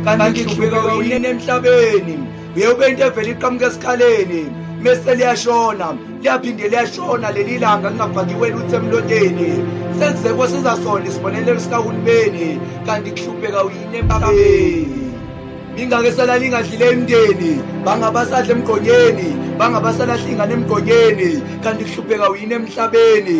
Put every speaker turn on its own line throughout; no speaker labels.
kanti kuhlupheka yini emhlabeni uyebe into evela iqhamuka esikhaleni mase liyashona liyaphinde liyashona leli langa lingafakiwe lutho emlonyeni senzeko sizasona isibonelelo sikahulumeni kanti kuhlupheka yini emhlabeni ingake sala lingadlile imndeni bangabasadla emgqonyeni bangabasalahla ingane emgqonyeni kanti kuhlupheka yini emhlabeni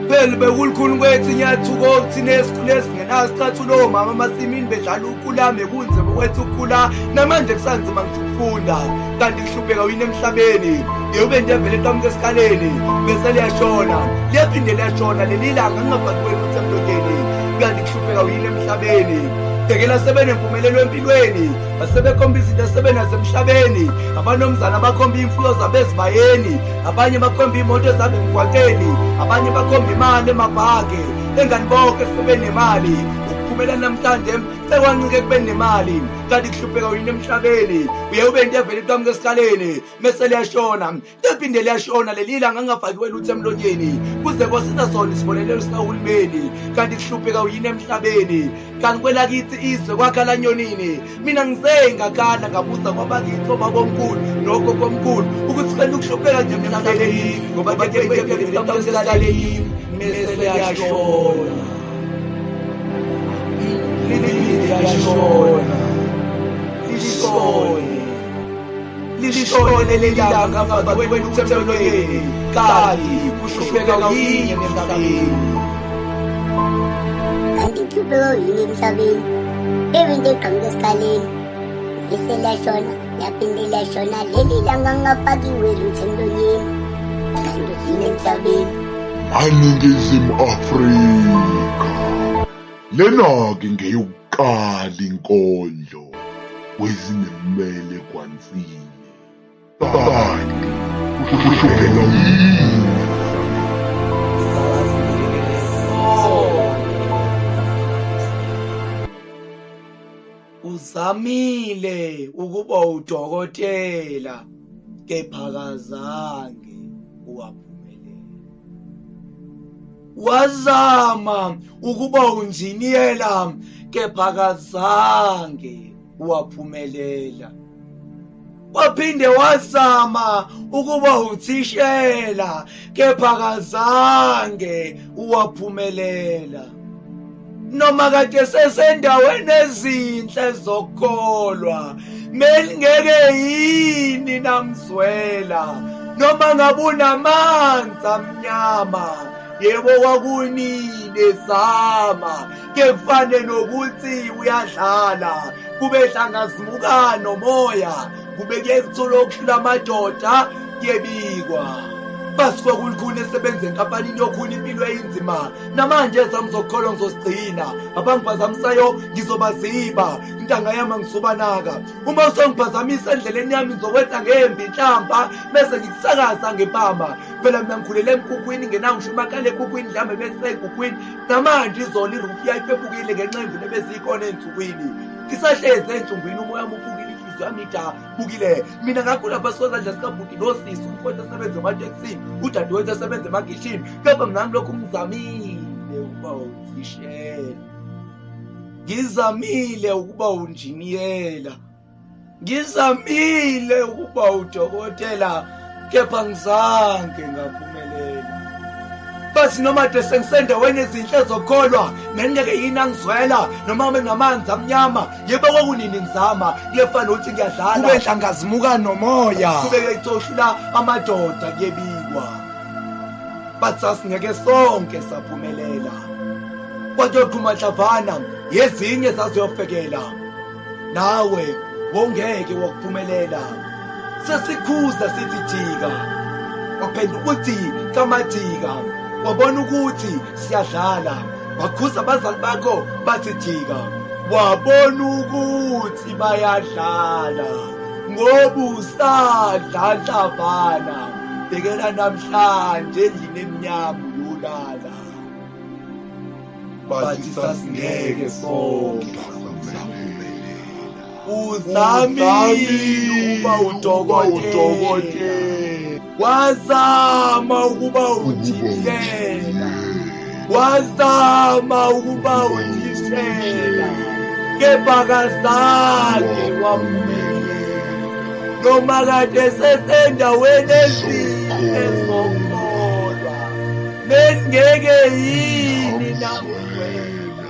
phela bekulukhulu kwethu inyathuko thina esikhule singenasikhathulo mama amasimini bedlala ukulame kunzima kwethu ukukhula namanje kusanzima ngifunda kanti kuhlupheka yini emhlabeni yebe into evele eqhamuka esikhaleni bese liyashona liyaphinde liyashona leli langa lingafakiwe lutho emlonyeni kanti kuhlupheka yini emhlabeni tekela sebenempumelelo empilweni asebekhomba izinto esebenazo emhlabeni abanomzana bakhomba imfuyo zabezibayeni abanye bakhomba imoto zabe emgwaqeni abanye bakhomba imali emabhage engani bonke sebenemali ukuphumela namhlanje sekwancike kubeni nemali kanti kuhlupheka yini emhlabeni uyebe into evela iqhamuka esikhaleni mase liyashona liphinde liyashona leli langa lingafakiwe lutho emlonyeni kuze kwasiza sona isibonelelo sikahulumeni kanti kuhlupheka yini emhlabeni kanti kwelakithi izwe kwakhala nyonini mina ngizengakhala ngabuza kwabakithi obabomkhulu nogokomkhulu ukuthi kanti ukuhlupheka nje emhlabeni ngoba iqhamuka esikhaleni mase liyashona lishone leli langa ngafakiwe lutho emlonyeni kanti kuhlupheka yini emhlabeni
kanti kuhlupheka yini emhlabeni into eqhamuka esikhaleni bese liyashona yaphinde liyashona leli langa lingafakiwe lutho emlonyeni kanti yini emhlabeni
aNingizimu Afrika lena-ke ngeyokuqala inkondlo wezinemele kwansile kanti kuhlupheka yini
uzamile ukuba udokotela kepha kazange waphumelela wazama ukuba unjiniyela kepha kazange waphumelela waphinde wazama ukuba uthishela kepha kazange waphumelela noma kade sesendaweni ezinhle zokukholwa melingeke yini namzwela noma ngabunamanzi amnyama yebo kwakunini zama kefane nokuthi uyadlala kube hlangazimuka nomoya kube kuyekuthola okuhlula amadoda kuyebikwa basi kwakulukhuni esebenza enkampanini yokhuna impilo eyinzima namanje zamzokholwa ngizosigcina abangiphazamisayo ngizobaziba intanga yami ngizobanaka uma usongiphazamisa endleleni yami ngizokwenza ngembi inhlamba bese ngikusakaza ngempama phela mina ngikhulele emkhukwini ngenangisho umakale ekhukwini dlambe bese ekhukwini namanje izolo irufu yayiphepukile ngenxembu nebezikhona ensukwini ngisahlezi enhlungwini umoya mufukile yami idabukile mina ngakhula basozandla sikabhuti nosisi umfowethu asebenza emateksini udadewethu asebenza emagishini kepha mina ngilokhu ngizamile ukuba uthishela ngizamile ukuba unjiniyela ngizamile ukuba udokotela kepha ngizange ngaphumelela basi noma de sengisendaweni ezinhle zokholwa ngengeke yini angizwela noma bengamanzi amnyama yebo kwakunini ngizama kuyefana ukuthi ngiyadlala kube hlangazimuka nomoya kube kuyithoshula amadoda kuyebikwa bathi asingeke sonke saphumelela kwakuyoqhuma hlavana yezinye zaziyofekela nawe wongeke wakuphumelela sesikhuza sithi jika waphendula ukuthi kamadika wabona ukuthi siyadlala bakhuza abazali bakho bathi jika wabona ukuthi bayadlala ngoba usadla hlavana bhekela namhlanje endlini eminyama uyolala bathi sasingeke sonke uzamile ukuba udokotela, wazama ukuba uthiyela, wazama ukuba uthishela, kepha kazange waphumelela. Noma kade sesendaweni ezinhle zokukholwa, nengeke yini namwela,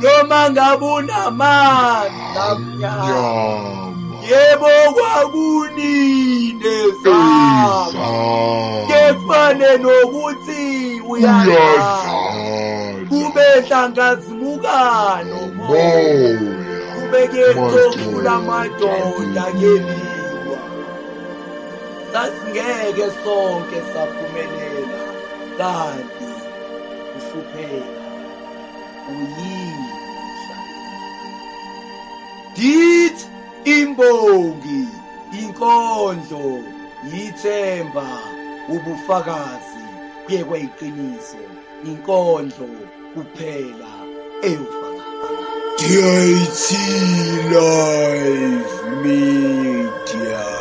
noma ngabe unamandla amnyama, yebo kwakunini ezama, kefane nokuthi uyazama, kube hlangazimukano moya, kube kuyecofula amadoda keliwa. Sasingeke sonke saphumelela, kanti uhlupheka uyisha. Dithi imbongi, inkondlo, yithemba, ubufakazi kuye kweyiqiniso, inkondlo kuphela eyofakaza. DIT Live Media.